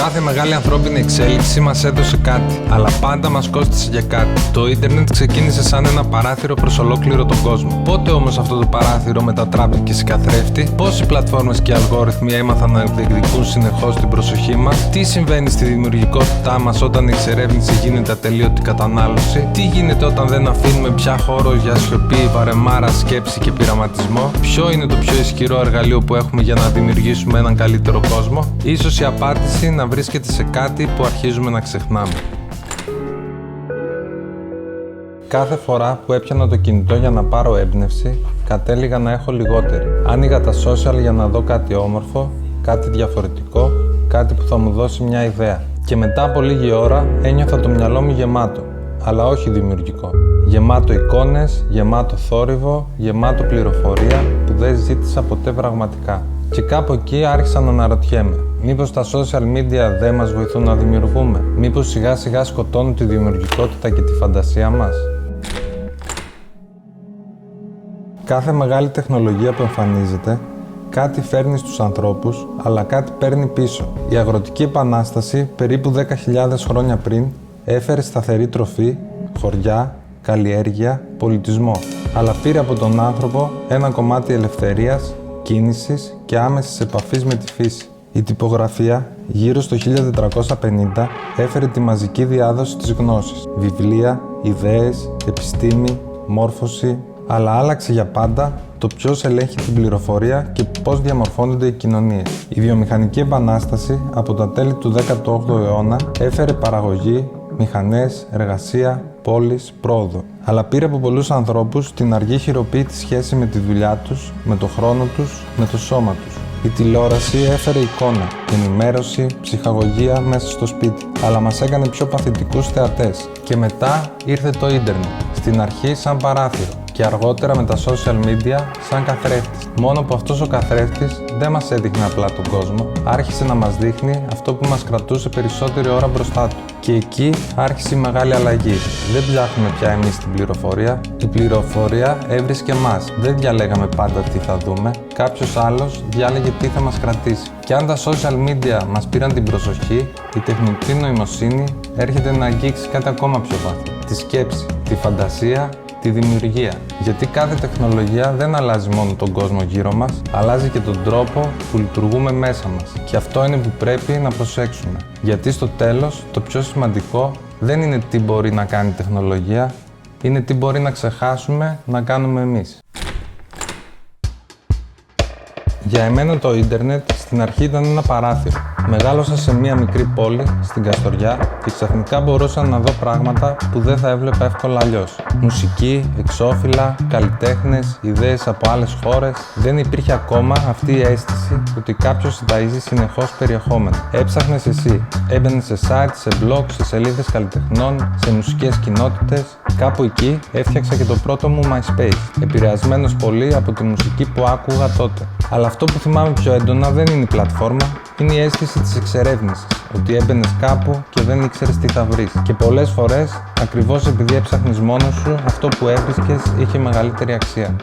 Κάθε μεγάλη ανθρώπινη εξέλιξη μας έδωσε κάτι, αλλά πάντα μας κόστισε για κάτι. Το ίντερνετ ξεκίνησε σαν ένα παράθυρο προς ολόκληρο τον κόσμο. Πότε όμως αυτό το παράθυρο μετατράπηκε σε καθρέφτη? Πώς οι πλατφόρμες και οι αλγόριθμοι έμαθαν να διεκδικούν συνεχώς την προσοχή μας? Τι συμβαίνει στη δημιουργικότητά μας όταν η εξερεύνηση γίνεται ατελείωτη κατανάλωση? Τι γίνεται όταν δεν αφήνουμε πια χώρο για σιωπή, βαρεμάρα, σκέψη και πειραματισμό? Ποιο είναι το πιο ισχυρό εργαλείο που έχουμε για να δημιουργήσουμε έναν καλύτερο κόσμο? Ίσως η απάντηση να βρίσκεται σε κάτι που αρχίζουμε να ξεχνάμε. Κάθε φορά που έπιανα το κινητό για να πάρω έμπνευση, κατέληγα να έχω λιγότερη. Άνοιγα τα social για να δω κάτι όμορφο, κάτι διαφορετικό, κάτι που θα μου δώσει μια ιδέα. Και μετά από λίγη ώρα ένιωθα το μυαλό μου γεμάτο, αλλά όχι δημιουργικό. Γεμάτο εικόνες, γεμάτο θόρυβο, γεμάτο πληροφορία που δεν ζήτησα ποτέ πραγματικά. Και κάπου εκεί άρχισα να αναρωτιέμαι. Μήπως τα social media δεν μας βοηθούν να δημιουργούμε? Μήπως σιγά σιγά σκοτώνουν τη δημιουργικότητα και τη φαντασία μας? Κάθε μεγάλη τεχνολογία που εμφανίζεται, κάτι φέρνει στους ανθρώπους, αλλά κάτι παίρνει πίσω. Η αγροτική επανάσταση, περίπου 10.000 χρόνια πριν, έφερε σταθερή τροφή, χωριά, καλλιέργεια, πολιτισμό. Αλλά πήρε από τον άνθρωπο ένα κομμάτι ελευθερίας, κίνησης και άμεσης επαφής με τη φύση. Η τυπογραφία, γύρω στο 1450, έφερε τη μαζική διάδοση της γνώσης. Βιβλία, ιδέες, επιστήμη, μόρφωση, αλλά άλλαξε για πάντα το ποιος ελέγχει την πληροφορία και πώς διαμορφώνονται οι κοινωνίες. Η βιομηχανική επανάσταση από τα τέλη του 18ου αιώνα έφερε παραγωγή, μηχανές, εργασία, πόλεις, πρόοδο. Αλλά πήρε από πολλούς ανθρώπους την αργή χειροποίητη σχέση με τη δουλειά τους, με το χρόνο τους, με το σώμα τους. Η τηλεόραση έφερε εικόνα, ενημέρωση, ψυχαγωγία μέσα στο σπίτι, αλλά μας έκανε πιο παθητικούς θεατές. Και μετά ήρθε το ίντερνετ, στην αρχή σαν παράθυρο και αργότερα με τα social media σαν καθρέφτης. Μόνο που αυτός ο καθρέφτης δεν μας έδειχνε απλά τον κόσμο, άρχισε να μας δείχνει αυτό που μας κρατούσε περισσότερη ώρα μπροστά του. Και εκεί άρχισε η μεγάλη αλλαγή. Δεν ψάχνουμε πια εμείς την πληροφορία, η πληροφορία έβρισκε εμάς. Δεν διαλέγαμε πάντα τι θα δούμε, κάποιος άλλος διάλεγε τι θα μας κρατήσει. Και αν τα social media μας πήραν την προσοχή, η τεχνητή νοημοσύνη έρχεται να αγγίξει κάτι ακόμα πιο βαθύ. Τη σκέψη, τη φαντασία, τη δημιουργία. Γιατί κάθε τεχνολογία δεν αλλάζει μόνο τον κόσμο γύρω μας, αλλάζει και τον τρόπο που λειτουργούμε μέσα μας. Και αυτό είναι που πρέπει να προσέξουμε. Γιατί στο τέλος, το πιο σημαντικό δεν είναι τι μπορεί να κάνει η τεχνολογία, είναι τι μπορεί να ξεχάσουμε να κάνουμε εμείς. Για εμένα το ίντερνετ στην αρχή ήταν ένα παράθυρο. Μεγάλωσα σε μία μικρή πόλη, στην Καστοριά, και ξαφνικά μπορούσα να δω πράγματα που δεν θα έβλεπα εύκολα αλλιώς. Μουσική, εξώφυλλα, καλλιτέχνες, ιδέες από άλλες χώρες. Δεν υπήρχε ακόμα αυτή η αίσθηση ότι κάποιος ταΐζει συνεχώς περιεχόμενο. Έψαχνες εσύ. Έμπαινες σε sites, σε blogs, σε σελίδες καλλιτεχνών, σε μουσικές κοινότητες. Κάπου εκεί έφτιαξα και το πρώτο μου MySpace, επηρεασμένος πολύ από τη μουσική που άκουγα τότε. Αλλά αυτό που θυμάμαι πιο έντονα δεν είναι η πλατφόρμα, είναι η αίσθηση της εξερεύνησης. Ότι έμπαινες κάπου και δεν ήξερες τι θα βρεις. Και πολλές φορές, ακριβώς επειδή έψαχνες μόνος σου, αυτό που έβρισκες είχε μεγαλύτερη αξία.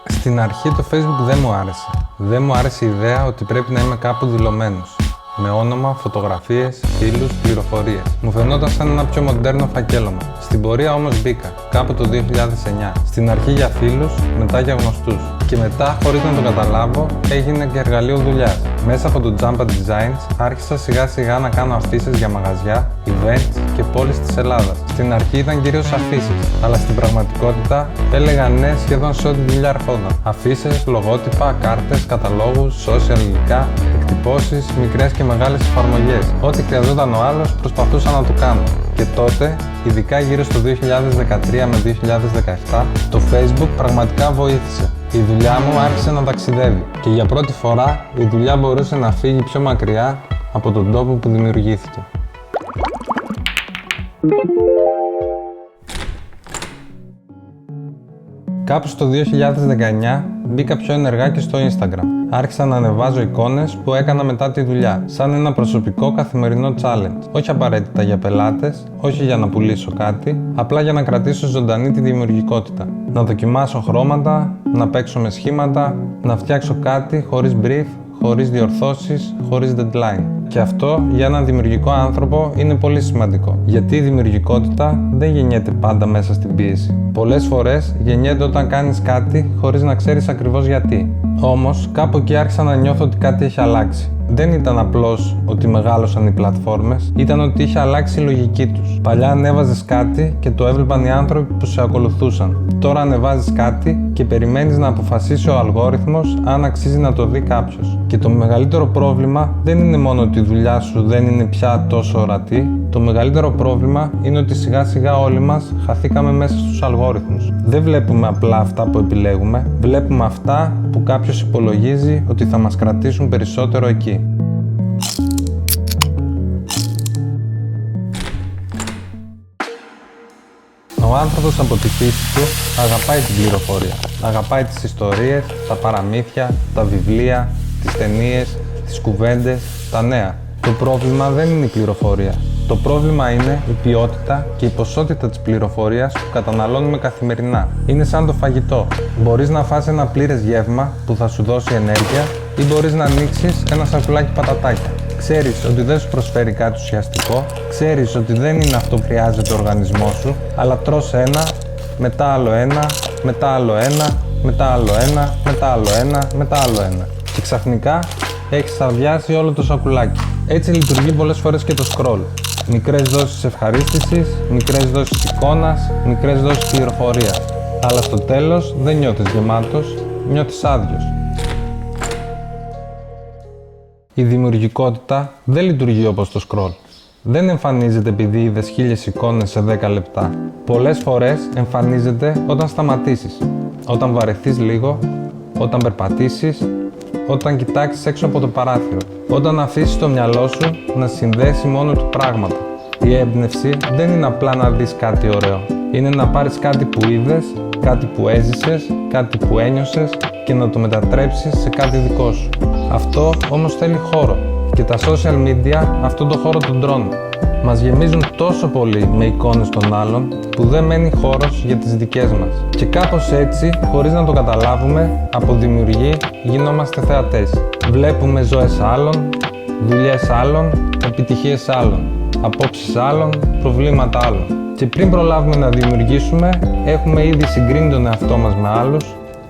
Στην αρχή το Facebook δεν μου άρεσε. Δεν μου άρεσε η ιδέα ότι πρέπει να είμαι κάπου δηλωμένος. Με όνομα, φωτογραφίες, φίλους, πληροφορίες. Μου φαινόταν σαν ένα πιο μοντέρνο φακέλωμα. Στην πορεία όμως μπήκα, κάπου το 2009. Στην αρχή για φίλους, μετά για γνωστούς. Και μετά, χωρίς να το καταλάβω, έγινε και εργαλείο δουλειάς. Μέσα από το Jamba Designs άρχισα σιγά σιγά να κάνω αφίσες για μαγαζιά, events και πόλεις της Ελλάδας. Στην αρχή ήταν κυρίως αφίσεις, αλλά στην πραγματικότητα έλεγα ναι σχεδόν σε ό,τι δουλειά ερχόταν. Αφίσες, λογότυπα, κάρτες, καταλόγους, social υλικά, εκτυπώσεις, μικρές και μεγάλες εφαρμογές. Ό,τι χρειαζόταν ο άλλος προσπαθούσα να το κάνω. Και τότε, ειδικά γύρω στο 2013 με 2017, το Facebook πραγματικά βοήθησε. Η δουλειά μου άρχισε να ταξιδεύει και για πρώτη φορά η δουλειά μπορούσε να φύγει πιο μακριά από τον τόπο που δημιουργήθηκε. Κάπου στο 2019 μπήκα πιο ενεργά και στο Instagram. Άρχισα να ανεβάζω εικόνες που έκανα μετά τη δουλειά, σαν ένα προσωπικό καθημερινό challenge. Όχι απαραίτητα για πελάτες, όχι για να πουλήσω κάτι, απλά για να κρατήσω ζωντανή τη δημιουργικότητα. Να δοκιμάσω χρώματα, να παίξω με σχήματα, να φτιάξω κάτι χωρίς brief, χωρίς διορθώσεις, χωρίς deadline. Και αυτό για έναν δημιουργικό άνθρωπο είναι πολύ σημαντικό, γιατί η δημιουργικότητα δεν γεννιέται πάντα μέσα στην πίεση. Πολλές φορές γεννιέται όταν κάνεις κάτι χωρίς να ξέρεις ακριβώς γιατί. Όμως, κάπου εκεί άρχισα να νιώθω ότι κάτι έχει αλλάξει. Δεν ήταν απλώς ότι μεγάλωσαν οι πλατφόρμες, ήταν ότι είχε αλλάξει η λογική τους. Παλιά ανέβαζες κάτι και το έβλεπαν οι άνθρωποι που σε ακολουθούσαν. Τώρα ανεβάζεις κάτι και περιμένεις να αποφασίσει ο αλγόριθμος αν αξίζει να το δει κάποιος. Και το μεγαλύτερο πρόβλημα δεν είναι μόνο ότι η δουλειά σου δεν είναι πια τόσο ορατή. Το μεγαλύτερο πρόβλημα είναι ότι σιγά σιγά όλοι μας χαθήκαμε μέσα στους αλγόριθμους. Δεν βλέπουμε απλά αυτά που επιλέγουμε, βλέπουμε αυτά που κάποιος υπολογίζει ότι θα μας κρατήσουν περισσότερο εκεί. Ο άνθρωπος από τη φύση του αγαπάει την πληροφορία. Αγαπάει τις ιστορίες, τα παραμύθια, τα βιβλία, τις ταινίες, τις κουβέντες, τα νέα. Το πρόβλημα δεν είναι η πληροφορία. Το πρόβλημα είναι η ποιότητα και η ποσότητα της πληροφορίας που καταναλώνουμε καθημερινά. Είναι σαν το φαγητό. Μπορείς να φας ένα πλήρες γεύμα που θα σου δώσει ενέργεια ή μπορείς να ανοίξεις ένα σακουλάκι πατατάκια. Ξέρεις ότι δεν σου προσφέρει κάτι ουσιαστικό, ξέρεις ότι δεν είναι αυτό που χρειάζεται ο οργανισμός σου, αλλά τρως ένα, μετά άλλο ένα, μετά άλλο ένα, μετά άλλο ένα, μετά άλλο ένα, μετά άλλο ένα. Και ξαφνικά έχεις αδειάσει όλο το σακουλάκι. Έτσι λειτουργεί πολλές φορές και το scroll. Μικρές δόσεις ευχαρίστησης, μικρές δόσεις εικόνας, μικρές δόσεις πληροφορίας. Αλλά στο τέλος δεν νιώθεις γεμάτος, νιώθεις άδειος. Η δημιουργικότητα δεν λειτουργεί όπως το scroll. Δεν εμφανίζεται επειδή είδες 1000 εικόνες σε 10 λεπτά. Πολλές φορές εμφανίζεται όταν σταματήσεις, όταν βαρεθείς λίγο, όταν περπατήσεις, όταν κοιτάξεις έξω από το παράθυρο, όταν αφήσεις το μυαλό σου να συνδέσει μόνο του πράγματα. Η έμπνευση δεν είναι απλά να δεις κάτι ωραίο. Είναι να πάρεις κάτι που είδες, κάτι που έζησες, κάτι που ένιωσες και να το μετατρέψεις σε κάτι δικό σου. Αυτό όμως θέλει χώρο και τα social media αυτόν τον χώρο τον τρώνε. Μας γεμίζουν τόσο πολύ με εικόνες των άλλων που δεν μένει χώρος για τις δικές μας. Και κάπως έτσι, χωρίς να το καταλάβουμε, από δημιουργοί γινόμαστε θεατές. Βλέπουμε ζωές άλλων, δουλειές άλλων, επιτυχίες άλλων, απόψεις άλλων, προβλήματα άλλων. Και πριν προλάβουμε να δημιουργήσουμε, έχουμε ήδη συγκρίνει τον εαυτό μας με άλλους.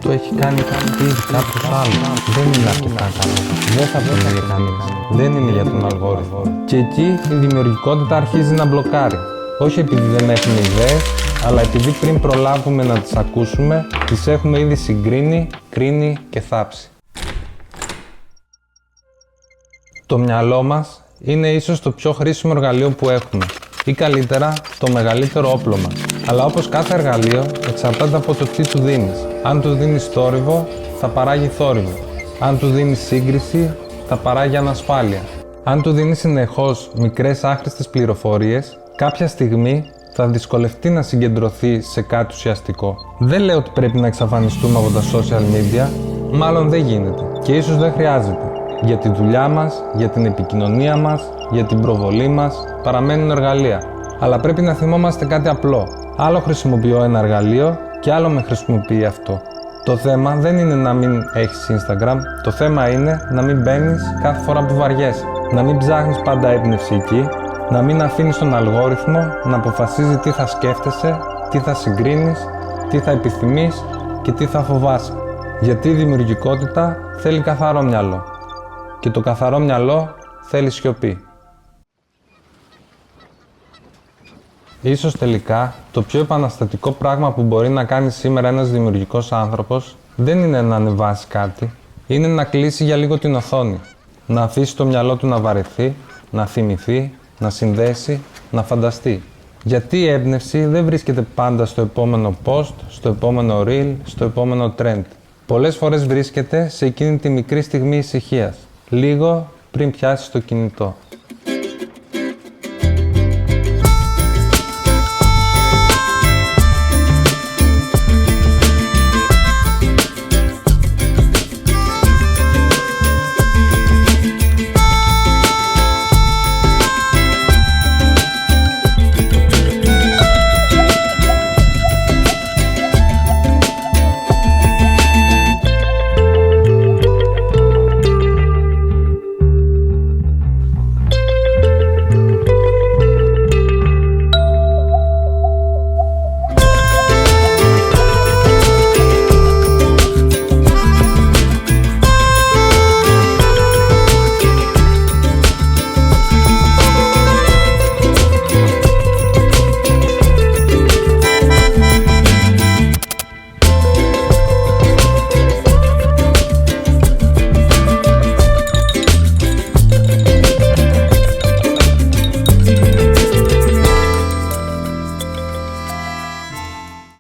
Το έχει κάνει ήδη κάποιος άλλος. Δεν είναι αρκετά καλό. Δεν θα βγει για κανείς. Δεν είναι για τον αλγόριθμο. Και εκεί η δημιουργικότητα αρχίζει να μπλοκάρει. Όχι επειδή δεν έχουμε ιδέες, αλλά επειδή πριν προλάβουμε να τις ακούσουμε, τις έχουμε ήδη συγκρίνει, κρίνει και θάψει. Το μυαλό μας είναι ίσως το πιο χρήσιμο εργαλείο που έχουμε. Ή καλύτερα, το μεγαλύτερο όπλο μας. Αλλά όπως κάθε εργαλείο, εξαρτάται από το τι του δίνεις. Αν του δίνεις θόρυβο, θα παράγει θόρυβο. Αν του δίνεις σύγκριση, θα παράγει ανασφάλεια. Αν του δίνεις συνεχώς μικρές άχρηστες πληροφορίες, κάποια στιγμή θα δυσκολευτεί να συγκεντρωθεί σε κάτι ουσιαστικό. Δεν λέω ότι πρέπει να εξαφανιστούμε από τα social media, μάλλον δεν γίνεται και ίσως δεν χρειάζεται. Για τη δουλειά μας, για την επικοινωνία μας, για την προβολή μας, παραμένουν εργαλεία. Αλλά πρέπει να θυμόμαστε κάτι απλό. Άλλο χρησιμοποιώ ένα εργαλείο και άλλο με χρησιμοποιεί αυτό. Το θέμα δεν είναι να μην έχεις Instagram, το θέμα είναι να μην μπαίνεις κάθε φορά που βαριέσαι. Να μην ψάχνεις πάντα έμπνευση εκεί, να μην αφήνεις τον αλγόριθμο να αποφασίζει τι θα σκέφτεσαι, τι θα συγκρίνεις, τι θα επιθυμείς και τι θα φοβάσαι. Γιατί η δημιουργικότητα θέλει καθαρό μυαλό. Και το καθαρό μυαλό θέλει σιωπή. Ίσως τελικά το πιο επαναστατικό πράγμα που μπορεί να κάνει σήμερα ένας δημιουργικός άνθρωπος δεν είναι να ανεβάσει κάτι, είναι να κλείσει για λίγο την οθόνη. Να αφήσει το μυαλό του να βαρεθεί, να θυμηθεί, να συνδέσει, να φανταστεί. Γιατί η έμπνευση δεν βρίσκεται πάντα στο επόμενο post, στο επόμενο reel, στο επόμενο trend. Πολλές φορές βρίσκεται σε εκείνη τη μικρή στιγμή ησυχίας, λίγο πριν πιάσεις το κινητό.